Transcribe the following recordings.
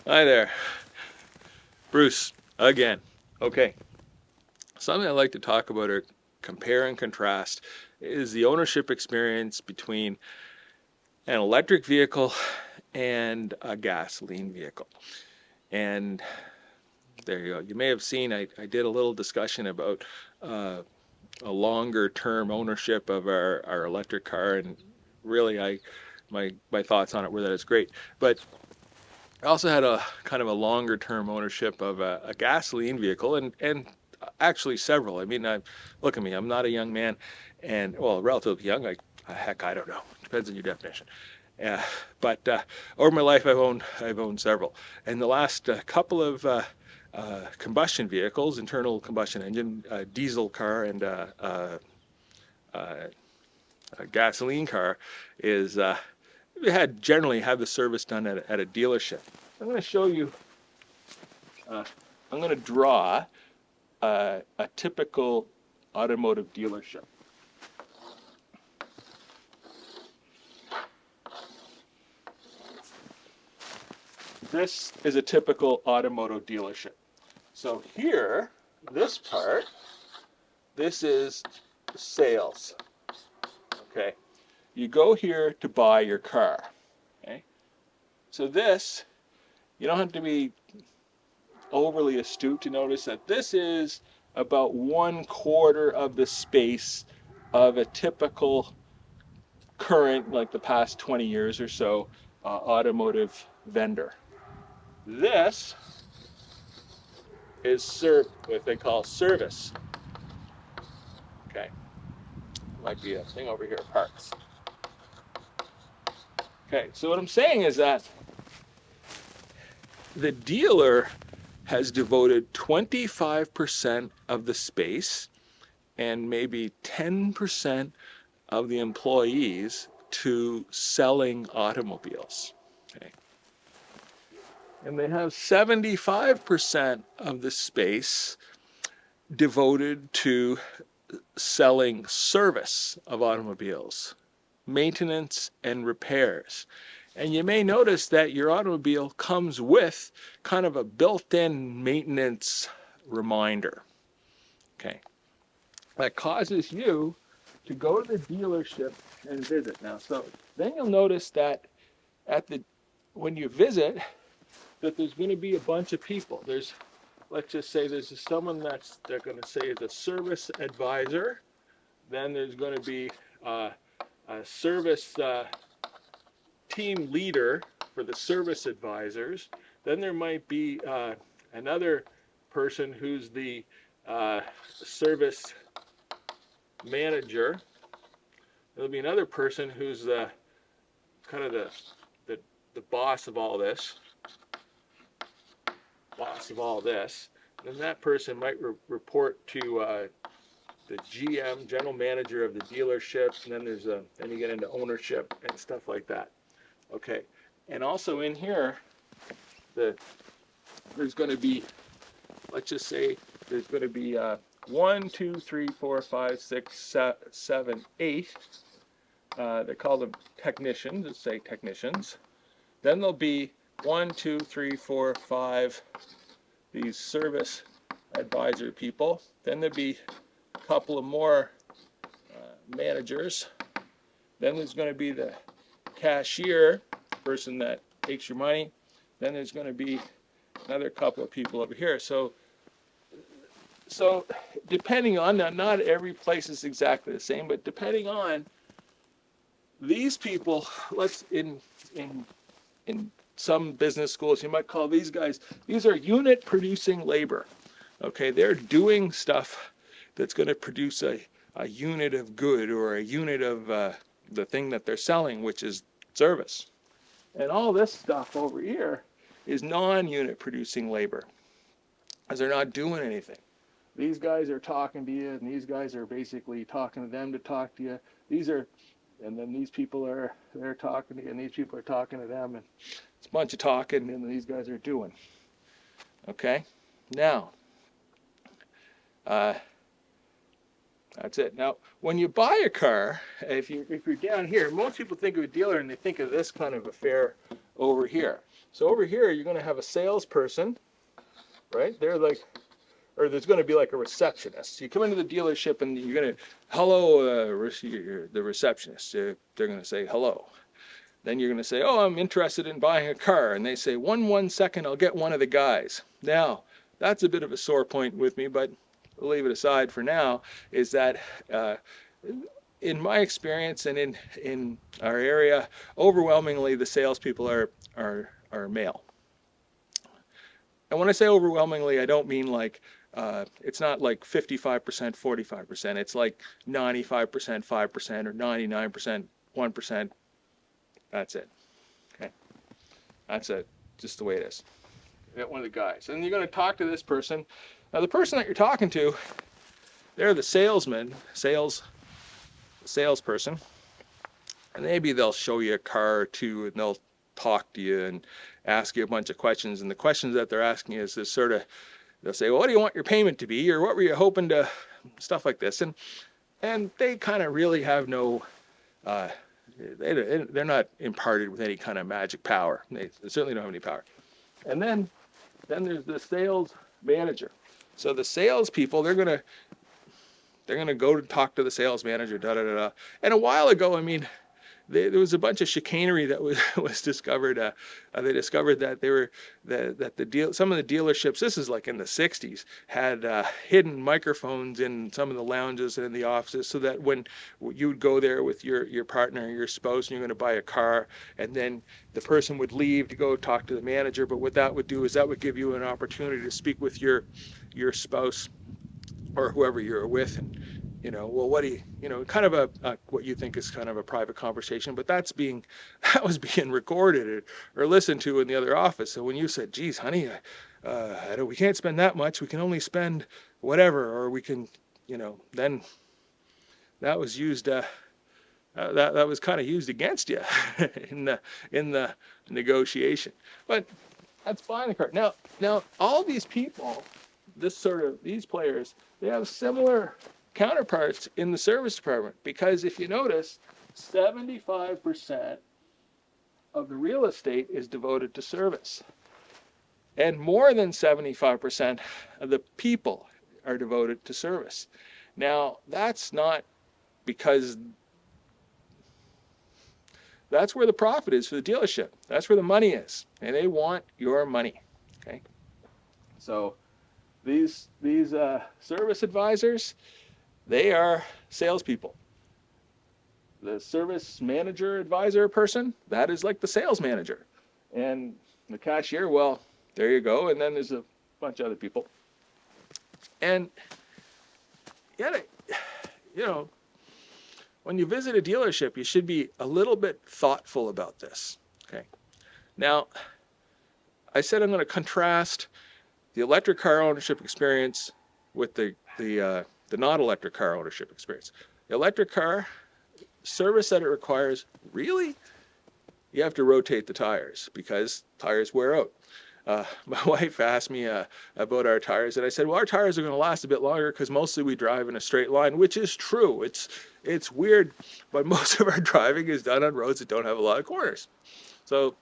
Hi there, Bruce, again. Okay, something I like to talk about or compare and contrast is the ownership experience between an electric vehicle and a gasoline vehicle. And there you go. You may have seen I did a little discussion about a longer term ownership of our electric car, and really my thoughts on it were that it's great. But I also had a kind of a longer term ownership of a gasoline vehicle, and actually several. I mean, look at me, I'm not a young man, and well, relatively young. Heck, I don't know. Depends on your definition. Uh, but over my life, I've owned several, and the last couple of combustion vehicles, internal combustion engine, diesel car, and a gasoline car, is we had generally have the service done at a dealership. I'm going to show you. Uh, I'm going to draw a typical automotive dealership. This is a typical automotive dealership. So here, this part, this is sales. Okay, you go here to buy your car. Okay, so this, you don't have to be overly astute to notice that this is about 1/4 of the space of a typical current, like the past 20 years or so, automotive vendor. This is what they call service. Okay, might be a thing over here, parts. Okay, so what I'm saying is that the dealer has devoted 25% of the space and maybe 10% of the employees to selling automobiles. Okay. And they have 75% of the space devoted to selling service of automobiles, maintenance and repairs. And you may notice that your automobile comes with kind of a built-in maintenance reminder. Okay. That causes you to go to the dealership and visit. Now, so then you'll notice that when you visit, that there's going to be a bunch of people. Let's just say there's someone they're going to say is a service advisor. Then there's going to be a service team leader for the service advisors. Then there might be another person who's the service manager. There'll be another person who's kind of the boss of all this. Then that person might report to the GM, general manager of the dealership, and then you get into ownership and stuff like that. Okay, and also in here, there's going to be, let's just say, there's going to be 1, 2, 3, 4, 5, 6, 7, 8. They call them technicians. Let's say technicians. Then there'll be 1, 2, 3, 4, 5. These service advisor people. Then there'll be a couple of more managers. Then there's going to be the cashier, person that takes your money. Then there's going to be another couple of people over here. So depending on that, not every place is exactly the same, but depending on these people, in some business schools, you might call these guys, these are unit producing labor. Okay, they're doing stuff that's going to produce a unit of good or a unit of the thing that they're selling, which is service. And all this stuff over here is non-unit producing labor, as they're not doing anything. These guys are talking to you, and these guys are basically talking to them to talk to you. And then these people they're talking to you, and these people are talking to them, and it's a bunch of talking, and these guys are doing. Okay, now that's it. Now, when you buy a car, if you're down here, most people think of a dealer and they think of this kind of affair over here. So over here, you're going to have a salesperson, right? They're like, or there's going to be like a receptionist. You come into the dealership and you're going to, hello, the receptionist. They're going to say hello. Then you're going to say, oh, I'm interested in buying a car. And they say, one second, I'll get one of the guys. Now, that's a bit of a sore point with me, but we'll leave it aside for now, is that in my experience and in our area, overwhelmingly the salespeople are male. And when I say overwhelmingly, I don't mean like, it's not like 55%, 45%. It's like 95%, 5%, or 99%, 1%. That's it. Okay. That's it. Just the way it is. You get one of the guys. And you're going to talk to this person. Now, the person that you're talking to, they're the salesperson. And maybe they'll show you a car or two and they'll talk to you and ask you a bunch of questions. And the questions that they're asking is this sort of, they'll say, well, what do you want your payment to be? Or what were you hoping to, stuff like this. And they kind of really have no, they're not imparted with any kind of magic power. They certainly don't have any power. And then there's the sales manager. So the salespeople, they're gonna go to talk to the sales manager. And a while ago, I mean, there was a bunch of chicanery that was discovered. They discovered that some of the dealerships, this is like in the 60s, had hidden microphones in some of the lounges and in the offices, so that when you would go there with your partner or your spouse and you're going to buy a car, and then the person would leave to go talk to the manager. But what that would do is that would give you an opportunity to speak with your spouse or whoever you're with, and well, what do you, kind of a what you think is kind of a private conversation, but that was being recorded or listened to in the other office. So when you said, geez, honey, we can't spend that much, we can only spend whatever, or we can, then that was used, that was kind of used against you in the negotiation. But that's buying the car. Now all these people, these players, they have similar counterparts in the service department, because if you notice, 75% of the real estate is devoted to service, and more than 75% of the people are devoted to service. Now, that's not because that's where the profit is for the dealership. That's where the money is, and they want your money. Okay, so these service advisors, they are salespeople. The service manager advisor person, that is like the sales manager. And the cashier, well, there you go. And then there's a bunch of other people. And when you visit a dealership, you should be a little bit thoughtful about this. Okay. Now, I said I'm going to contrast the electric car ownership experience with the non-electric car ownership experience. The electric car service that it requires, really, you have to rotate the tires because tires wear out. My wife asked me about our tires, and I said, well, our tires are going to last a bit longer because mostly we drive in a straight line, which is true. It's weird, but most of our driving is done on roads that don't have a lot of corners. So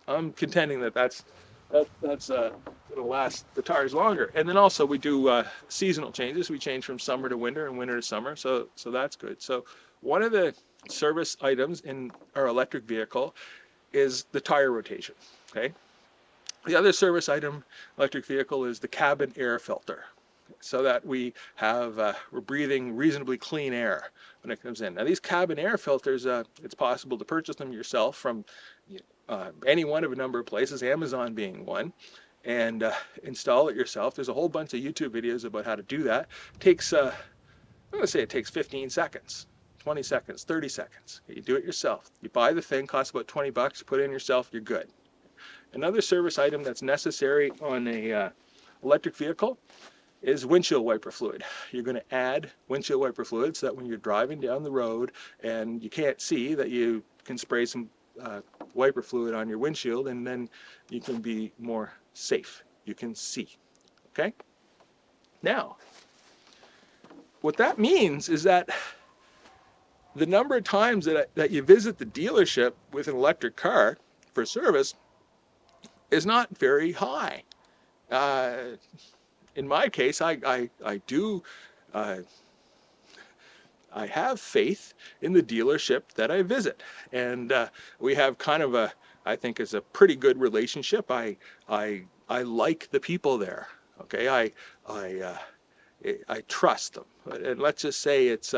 I'm contending that's going to last the tires longer. And then also we do seasonal changes. We change from summer to winter and winter to summer. So that's good. So one of the service items in our electric vehicle is the tire rotation. Okay. The other service item electric vehicle is the cabin air filter, so that we're breathing reasonably clean air when it comes in. Now these cabin air filters, it's possible to purchase them yourself from any one of a number of places, Amazon being one, and install it yourself. There's a whole bunch of YouTube videos about how to do that. It takes, I'm going to say it takes 15 seconds, 20 seconds, 30 seconds. You do it yourself. You buy the thing, costs about $20, put it in yourself, you're good. Another service item that's necessary on a electric vehicle is windshield wiper fluid. You're going to add windshield wiper fluid so that when you're driving down the road and you can't see, that you can spray some wiper fluid on your windshield, and then you can be more safe. You can see. Okay? Now, what that means is that the number of times that you visit the dealership with an electric car for service is not very high. Uh, in my case, I do, uh, I have faith in the dealership that I visit, and we have kind of a, I think, is a pretty good relationship. I like the people there. Okay, I I trust them, and let's just say it's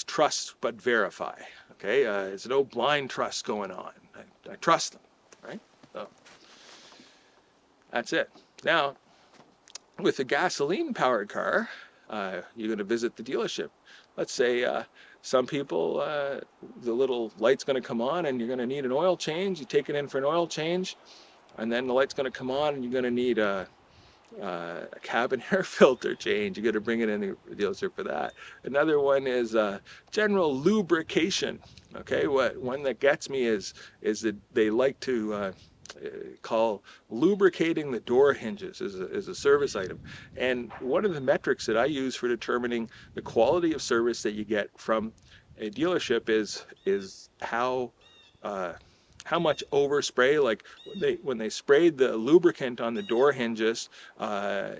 trust but verify. Okay, there's no blind trust going on. I trust them, right? So that's it. Now, with a gasoline-powered car, you're going to visit the dealership. Let's say some people, the little light's going to come on, and you're going to need an oil change. You take it in for an oil change, and then the light's going to come on, and you're going to need a cabin air filter change. You got to bring it in the dealership for that. Another one is general lubrication. Okay, one that gets me is that they like to call lubricating the door hinges is a service item. And one of the metrics that I use for determining the quality of service that you get from a dealership is how much overspray, like when they sprayed the lubricant on the door hinges,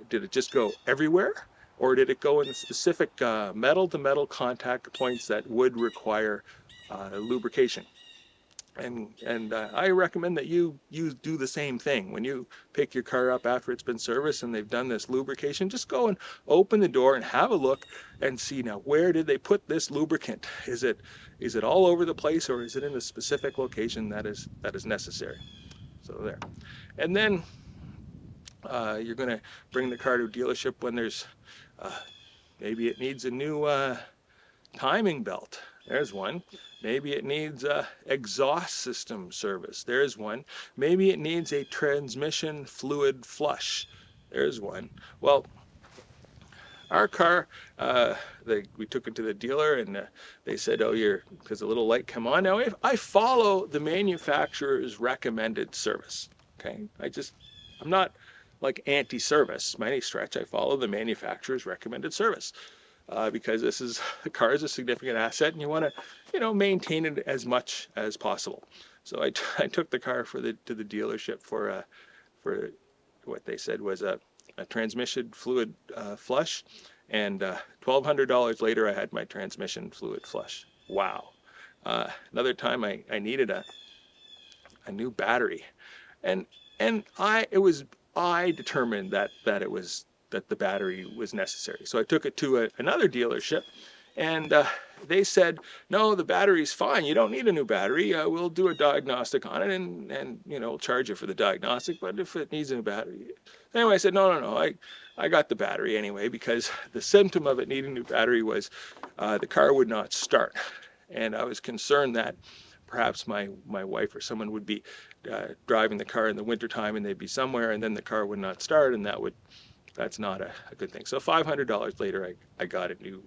did it just go everywhere, or did it go in the specific metal to metal contact points that would require lubrication? And I recommend that you do the same thing. When you pick your car up after it's been serviced and they've done this lubrication, just go and open the door and have a look and see, now, where did they put this lubricant? Is it all over the place, or is it in a specific location that is necessary? So there. And then you're going to bring the car to a dealership when there's maybe it needs a new timing belt. There's one. Maybe it needs a exhaust system service. There's one. Maybe it needs a transmission fluid flush. There's one. Well, our car, we took it to the dealer, and they said, oh, because the little light come on. Now, if I follow the manufacturer's recommended service, okay? I'm not like anti-service by any stretch. I follow the manufacturer's recommended service. Because the car is a significant asset, and you want to, maintain it as much as possible. So I took the car to the dealership for what they said was a transmission fluid flush, and $1,200 later I had my transmission fluid flush. Wow. Another time I needed a new battery, and I determined that the battery was necessary. So I took it to another dealership, and they said, no, the battery's fine. You don't need a new battery. We'll do a diagnostic on it and charge you for the diagnostic, but if it needs a new battery. Anyway, I said, no, I got the battery anyway, because the symptom of it needing a new battery was the car would not start. And I was concerned that perhaps my wife or someone would be driving the car in the wintertime, and they'd be somewhere, and then the car would not start, and that's not a good thing. So $500 later, I got a new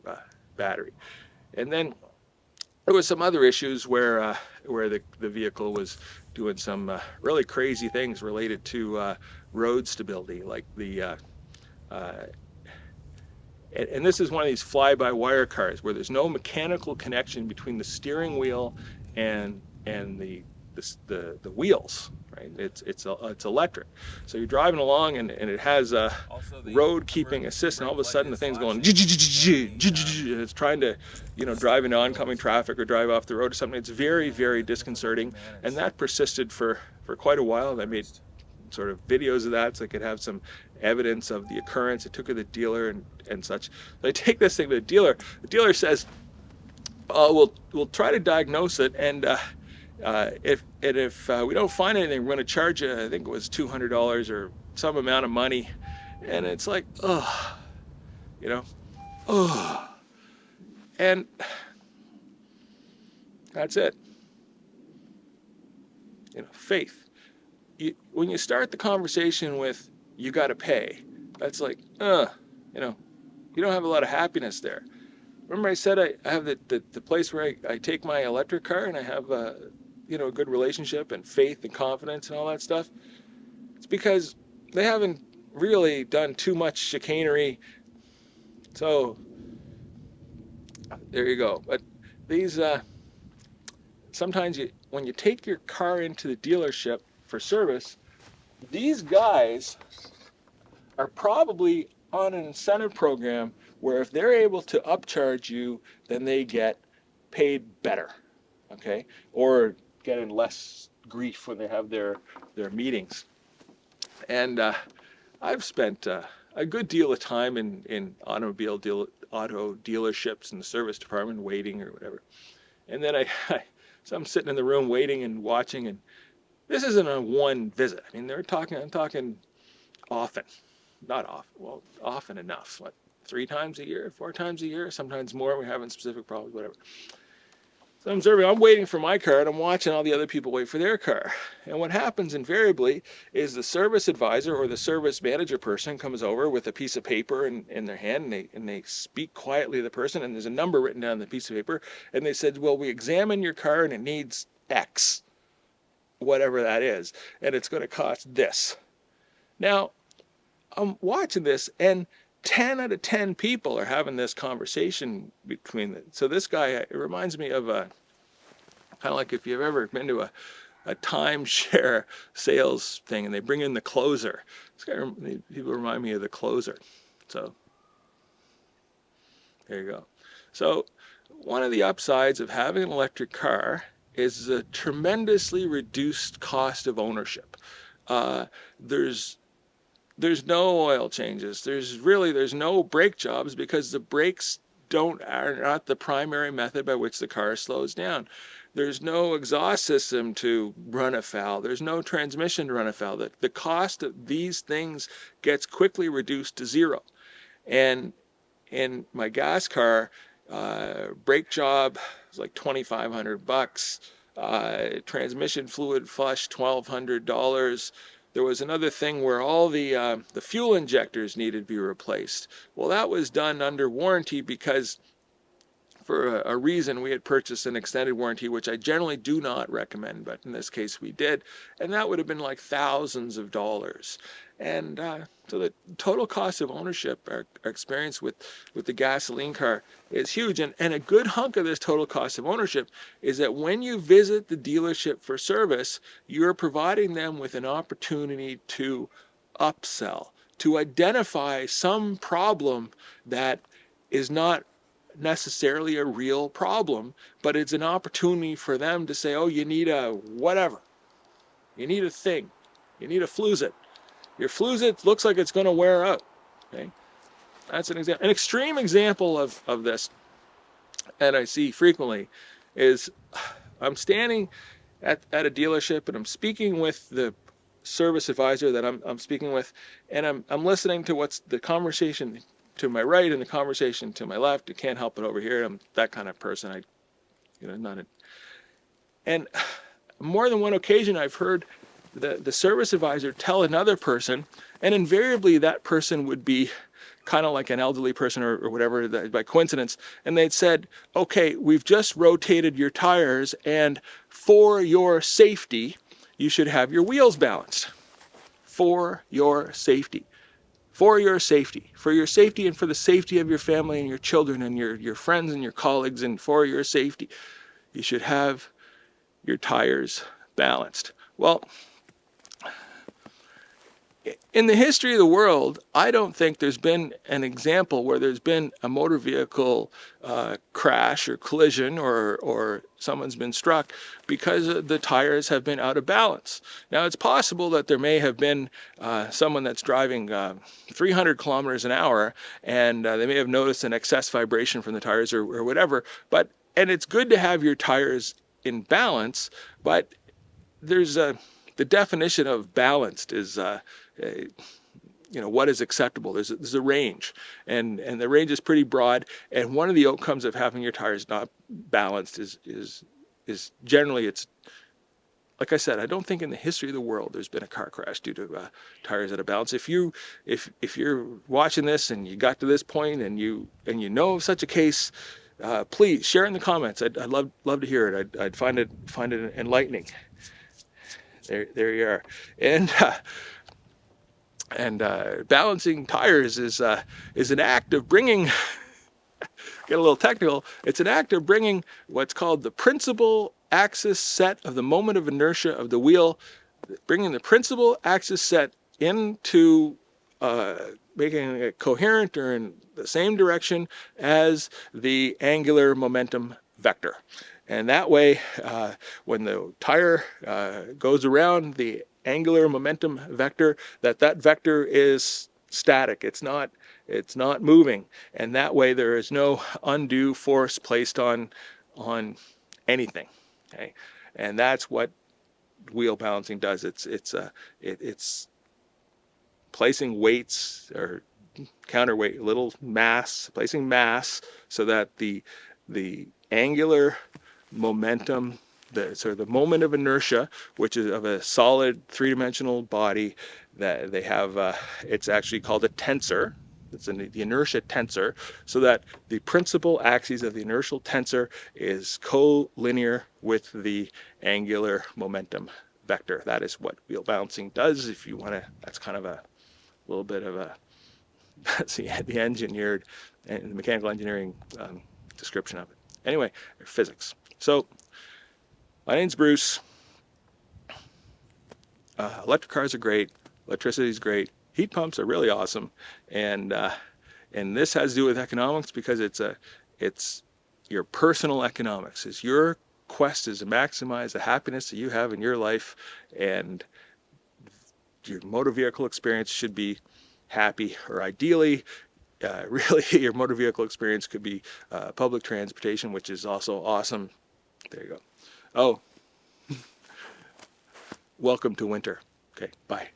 battery. And then there was some other issues where the vehicle was doing some really crazy things related to road stability, like and this is one of these fly-by-wire cars where there's no mechanical connection between the steering wheel and the wheels, right? It's electric. So you're driving along, and it has a road keeping assist, and all of a sudden the thing's going, and it's trying to drive into oncoming traffic or drive off the road or something. It's very, very disconcerting, and that persisted for quite a while. I made sort of videos of that so I could have some evidence of the occurrence. I took it to the dealer and such. So I take this thing to the dealer. The dealer says, we'll try to diagnose it, and if we don't find anything, we're going to charge you, I think it was $200 or some amount of money. And it's like, and that's it. Faith. When you start the conversation with, you got to pay, that's like, you don't have a lot of happiness there. Remember I said I have the place where I take my electric car, and I have a good relationship and faith and confidence and all that stuff? It's because they haven't really done too much chicanery. So there you go. But these sometimes when you take your car into the dealership for service, these guys are probably on an incentive program where if they're able to upcharge you, then they get paid better, okay? Or getting less grief when they have their meetings. And I've spent a good deal of time in auto dealerships in the service department waiting or whatever. And then so I'm sitting in the room waiting and watching, and this isn't a one visit. I mean, I'm talking often, not often, well, often enough. What, 3 times a year, 4 times a year, sometimes more. We're having specific problems, whatever. So I'm observing, I'm waiting for my car, and I'm watching all the other people wait for their car. And what happens invariably is the service advisor or the service manager person comes over with a piece of paper in their hand, and they speak quietly to the person, and there's a number written down on the piece of paper, and they said, well, we examined your car, and it needs X, whatever that is, and it's going to cost this. Now, I'm watching this, and 10 out of 10 people are having this conversation between them. So this guy, it reminds me of a kind of like if you've ever been to a timeshare sales thing and they bring in the closer. This guy, people remind me of the closer. So there you go. So one of the upsides of having an electric car is the tremendously reduced cost of ownership. There's no oil changes. There's no brake jobs because the brakes are not the primary method by which the car slows down. There's no exhaust system to run afoul. There's no transmission to run afoul. The cost of these things gets quickly reduced to zero. And in my gas car, brake job was like $2,500. Transmission fluid flush, $1,200. There was another thing where all the fuel injectors needed to be replaced. Well, that was done under warranty because for a reason we had purchased an extended warranty, which I generally do not recommend, but in this case we did, and that would have been like thousands of dollars. And so the total cost of ownership, our experience with the gasoline car is huge. And a good hunk of this total cost of ownership is that when you visit the dealership for service, you're providing them with an opportunity to upsell, to identify some problem that is not necessarily a real problem, but it's an opportunity for them to say, oh, you need a whatever. You need a thing. You need a Fluzit. Your Fluzit looks like it's going to wear out. Okay? That's an example. An extreme example of this, and I see frequently, is I'm standing at a dealership and I'm speaking with the service advisor that I'm speaking with, and I'm listening to what's the conversation to my right and the conversation to my left. You can't help it over here. I'm that kind of person. And more than one occasion I've heard the service advisor tell another person, and invariably that person would be kind of like an elderly person or whatever by coincidence, and they'd said, okay, we've just rotated your tires, and for your safety, you should have your wheels balanced. For your safety. For your safety. For your safety and for the safety of your family and your children and your friends and your colleagues, and for your safety, you should have your tires balanced. Well, in the history of the world, I don't think there's been an example where there's been a motor vehicle crash or collision or someone's been struck because the tires have been out of balance. Now, it's possible that there may have been someone that's driving 300 kilometers an hour and they may have noticed an excess vibration from the tires or whatever. And it's good to have your tires in balance, but there's the definition of balanced is what is acceptable. There's a range, and the range is pretty broad. And one of the outcomes of having your tires not balanced is generally, it's like I said, I don't think in the history of the world there's been a car crash due to tires out of balance. If you're watching this and you got to this point and you know of such a case, please share in the comments. I'd love to hear it. I'd find it enlightening. There you are. And balancing tires is an act of bringing, get a little technical, it's an act of bringing what's called the principal axis set of the moment of inertia of the wheel bringing the principal axis set into making it coherent or in the same direction as the angular momentum vector. And that way, when the tire goes around the angular momentum vector, that vector is static. It's not moving, and that way there is no undue force placed on anything. Okay, and that's what wheel balancing does. It's placing weights or counterweight, little mass, placing mass so that the angular momentum, the moment of inertia, which is of a solid three-dimensional body, that they have, it's actually called a tensor. It's the inertia tensor, so that the principal axis of the inertial tensor is collinear with the angular momentum vector. That is what wheel balancing does. If you want to, that's kind of a little bit of a that's the engineered and the mechanical engineering description of it. Anyway, physics. So my name's Bruce. Electric cars are great. Electricity is great. Heat pumps are really awesome, and this has to do with economics because it's your personal economics. It's your quest is to maximize the happiness that you have in your life, and your motor vehicle experience should be happy, or ideally, really, your motor vehicle experience could be public transportation, which is also awesome. There you go. Oh, welcome to winter. Okay, bye.